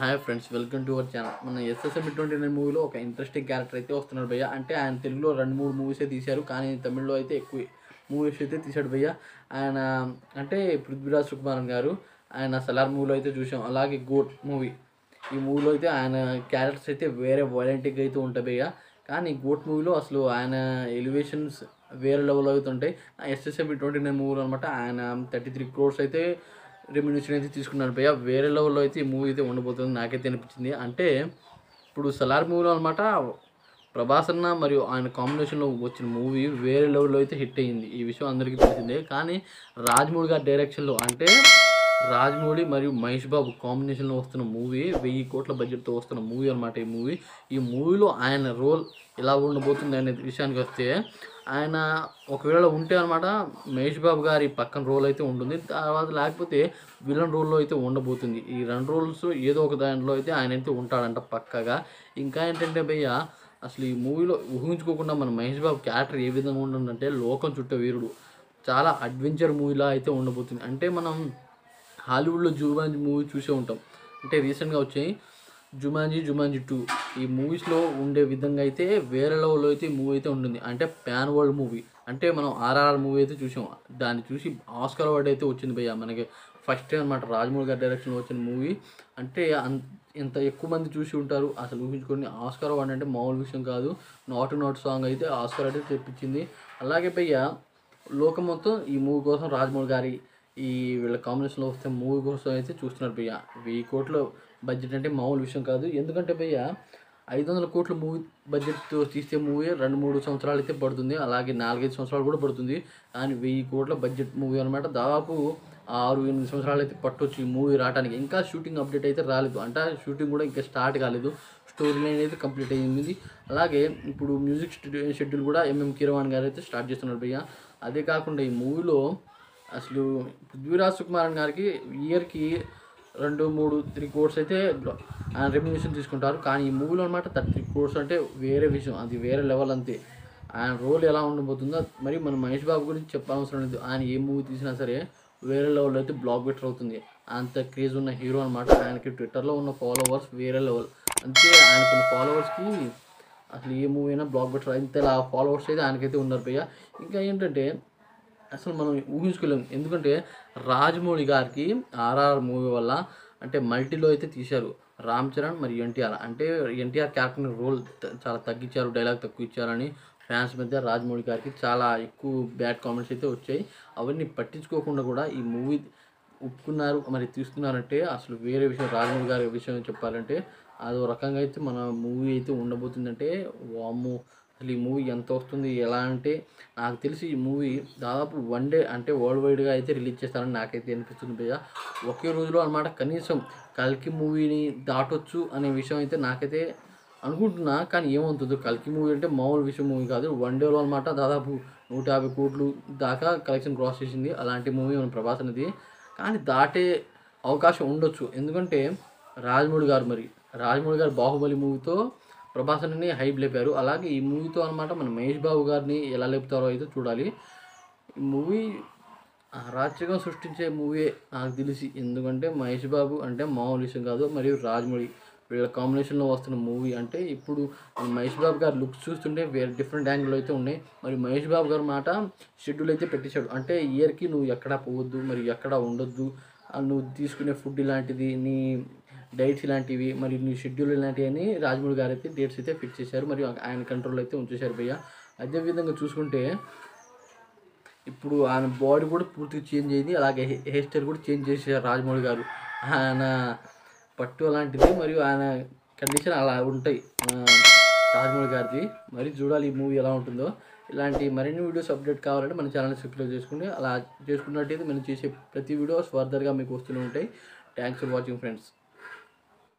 Hi friends, welcome to our channel. మన SSMB 29 మూవీలో ఒక ఇంట్రెస్టింగ్ క్యారెక్టర్ అయితే వస్తున్నాడు భయ్య. అంటే ఆయన తెలుగులో 2-3 మూవీసే తీశారు, కానీ తమిళ్లో అయితే ఎక్కువ మూవీస్ అయితే తీశాడు భయ్య. ఆయన అంటే పృథ్వీరాజ్ సుకుమారన్ గారు. ఆయన సలార్ మూవీలో అయితే చూసాం. అలాగే గోట్ మూవీ, ఈ మూవీలో అయితే ఆయన క్యారెక్టర్స్ అయితే వేరే వైలెంట్గా అయితే ఉంటాయి భయ్య. కానీ గోట్ మూవీలో అసలు ఆయన ఎలివేషన్స్ వేరే లెవెల్ అవుతుంటాయి. ఎస్ఎస్ఎంబి 29 మూవీలో అనమాట ఆయన 33 crores అయితే రెమ్యునేషన్ అయితే తీసుకున్నాను భయ్య. వేరే లెవెల్లో అయితే ఈ మూవీ అయితే ఉండబోతుంది నాకైతే అనిపించింది. అంటే ఇప్పుడు సలార్ మూవీలో అనమాట ప్రభాస్ అన్న మరియు ఆయన కాంబినేషన్లో వచ్చిన మూవీ వేరే లెవెల్లో అయితే హిట్ అయ్యింది. ఈ విషయం అందరికీ తెలిసిందే. కానీ రాజమౌళి గారి డైరెక్షన్లో, అంటే రాజమౌళి మరియు మహేష్ బాబు కాంబినేషన్లో వస్తున్న మూవీ 1000 కోట్ల బడ్జెట్తో వస్తున్న మూవీ అనమాట ఈ మూవీలో ఆయన రోల్ ఎలా ఉండబోతుంది అనే విషయానికి వస్తే, ఆయన ఒకవేళ ఉంటే అనమాట మహేష్ బాబు గారి పక్కన రోల్ అయితే ఉంటుంది. తర్వాత లేకపోతే విలన్ రోల్లో అయితే ఉండబోతుంది. ఈ 2 రోల్స్ ఏదో ఒక దాంట్లో అయితే ఆయన అయితే ఉంటాడంట పక్కగా. ఇంకా ఏంటంటే భయ్య, అసలు ఈ మూవీలో ఊహించుకోకుండా మన మహేష్ బాబు క్యారెక్టర్ ఏ విధంగా ఉంటుందంటే లోకం చుట్ట వీరుడు, చాలా అడ్వెంచర్ మూవీలా అయితే ఉండబోతుంది. అంటే మనం హాలీవుడ్లో జుమాంజీ మూవీ చూసే ఉంటాం. అంటే రీసెంట్గా వచ్చాయి జుమాంజీ 2. ఈ మూవీస్లో ఉండే విధంగా అయితే వేరే లెవెల్లో అయితే ఈ మూవీ అయితే ఉంటుంది. అంటే ప్యాన్ వరల్డ్ మూవీ. అంటే మనం ఆర్ఆర్ఆర్ మూవీ అయితే చూసాం. దాన్ని చూసి ఆస్కార్ అవార్డు అయితే వచ్చింది భయ్య మనకి. ఫస్ట్ టైం అనమాట రాజమౌళి గారి డైరెక్షన్లో వచ్చిన మూవీ. అంటే ఇంత ఎక్కువ మంది చూసి ఉంటారు. అసలు ఊహించుకొని ఆస్కార్ అవార్డు అంటే మామూలు విషయం కాదు. నాట్ సాంగ్ అయితే ఆస్కార్ అయితే తెప్పించింది. అలాగే భయ్య లోకం మొత్తం ఈ మూవీ కోసం రాజమౌళి గారి ఈ వీళ్ళ కాంబినేషన్లో వస్తే మూవీ కోసం అయితే చూస్తున్నారు భయ్య. 1000 కోట్ల బడ్జెట్ అంటే మామూలు విషయం కాదు. ఎందుకంటే భయ్య 500 కోట్ల మూవీ బడ్జెట్తో తీస్తే మూవీ 2-3 సంవత్సరాలు అయితే పడుతుంది. అలాగే 4-5 సంవత్సరాలు కూడా పడుతుంది. కానీ 1000 కోట్ల బడ్జెట్ మూవీ అనమాట. దాదాపు 6-8 సంవత్సరాలు అయితే పట్టొచ్చు ఈ మూవీ రావడానికి. ఇంకా షూటింగ్ అప్డేట్ అయితే రాలేదు. అంటే షూటింగ్ కూడా ఇంకా స్టార్ట్ కాలేదు. స్టోరీ లైన్ అయితే కంప్లీట్ అయ్యింది. అలాగే ఇప్పుడు మ్యూజిక్ షెడ్యూల్ కూడా ఎంఎం కీరవాణి గారు అయితే స్టార్ట్ చేస్తున్నారు భయ్య. అదే కాకుండా ఈ మూవీలో అసలు పృథ్వీరాజ్ సుకుమారన్ గారికి ఇయర్కి 2-3 crores అయితే ఆయన రెమ్యునేషన్ తీసుకుంటారు. కానీ ఈ మూవీలో అనమాట 33 crores అంటే వేరే విషయం, అది వేరే లెవెల్ అంతే. ఆయన రోల్ ఎలా ఉండబోతుందో మరి మన మహేష్ బాబు గురించి చెప్పనవసరం లేదు. ఆయన ఏ మూవీ తీసినా సరే వేరే లెవెల్లో అయితే బ్లాక్ బస్టర్ అవుతుంది. అంత క్రేజ్ ఉన్న హీరో అనమాట. ఆయనకి ట్విట్టర్లో ఉన్న ఫాలోవర్స్ వేరే లెవెల్. అంతే, ఆయనకున్న ఫాలోవర్స్కి అసలు ఏ మూవీ అయినా బ్లాక్ బస్టర్ ఇంతలా ఫాలోవర్స్ అయితే ఆయనకైతే ఉన్నారు భయ్య. ఇంకా ఏంటంటే అసలు మనం ఊహించుకోలేము. ఎందుకంటే రాజమౌళి గారికి ఆర్ఆర్ మూవీ వల్ల అంటే మల్టీలో అయితే తీశారు రామ్ చరణ్ మరియు ఎన్టీఆర్. అంటే ఎన్టీఆర్ క్యారెక్టర్ రోల్ చాలా తగ్గించారు, డైలాగ్ తక్కువ ఇచ్చారని ఫ్యాన్స్ మధ్య రాజమౌళి గారికి చాలా ఎక్కువ బ్యాడ్ కామెంట్స్ అయితే వచ్చాయి. అవన్నీ పట్టించుకోకుండా కూడా ఈ మూవీ ఒప్పుకున్నారు, మరి తీస్తున్నారంటే అసలు వేరే విషయం. రాజమౌళి గారి విషయం చెప్పాలంటే అదో రకంగా అయితే మన మూవీ అయితే ఉండబోతుందంటే వామ్మో, అసలు ఈ మూవీ ఎంత వస్తుంది ఎలా అంటే నాకు తెలిసి ఈ మూవీ దాదాపు 1 డే అంటే వరల్డ్ వైడ్గా అయితే రిలీజ్ చేస్తారని నాకైతే అనిపిస్తుంది భయ్య. ఒకే రోజులో అనమాట కనీసం కల్కి మూవీని దాటొచ్చు అనే విషయం అయితే నాకైతే అనుకుంటున్నా. కానీ ఏమవుతుందో, కల్కి మూవీ అంటే మామూలు విషయం మూవీ కాదు. 1 డేలో అనమాట దాదాపు 150 కోట్లు దాకా కలెక్షన్ క్రాస్ చేసింది. అలాంటి మూవీ మన ప్రభాస్ అనేది. కానీ దాటే అవకాశం ఉండొచ్చు. ఎందుకంటే రాజమౌళి గారు బాహుబలి మూవీతో ప్రభాస్ అని హైప్ లేపారు. అలాగే ఈ మూవీతో అనమాట మన మహేష్ బాబు గారిని ఎలా లేపుతారో అయితే చూడాలి. ఈ మూవీ అరాచకం సృష్టించే మూవీ నాకు తెలిసి. ఎందుకంటే మహేష్ బాబు అంటే మామూలు విషయం కాదు, మరియు రాజమౌళి వీళ్ళ కాంబినేషన్లో వస్తున్న మూవీ. అంటే ఇప్పుడు మహేష్ బాబు గారు లుక్స్ చూస్తుంటే వేరే డిఫరెంట్ యాంగిల్ అయితే ఉన్నాయి. మరి మహేష్ బాబు గారు మాట షెడ్యూల్ అయితే పెట్టించాడు. అంటే ఇయర్కి నువ్వు ఎక్కడా పోవద్దు, మరి ఎక్కడా ఉండొద్దు, నువ్వు తీసుకునే ఫుడ్ ఇలాంటిది, నీ డైట్స్ ఇలాంటివి, మరి నీ షెడ్యూల్ ఇలాంటివి అని రాజమౌళి గారు అయితే డేట్స్ అయితే ఫిక్స్ చేశారు. మరియు ఆయన కంట్రోల్ అయితే ఉంచేశారు భయ్య. అదేవిధంగా చూసుకుంటే ఇప్పుడు ఆయన బాడీ కూడా పూర్తిగా చేంజ్ అయింది. అలాగే హెయిర్ స్టైల్ కూడా చేంజ్ చేశారు రాజమౌళి గారు. ఆయన పట్టు అలాంటిది మరియు ఆయన కండిషన్ అలా ఉంటాయి రాజమౌళి గారిది. మరి చూడాలి ఈ మూవీ ఎలా ఉంటుందో. ఇలాంటి మరిన్ని వీడియోస్ అప్డేట్ కావాలంటే మన ఛానల్ని సబ్స్క్రైబ్ చేసుకోండి. అలా చేసుకున్నట్టయితే మనం చేసే ప్రతి వీడియోస్ ఫర్దర్గా మీకు వస్తూనే ఉంటాయి. Thanks for watching friends.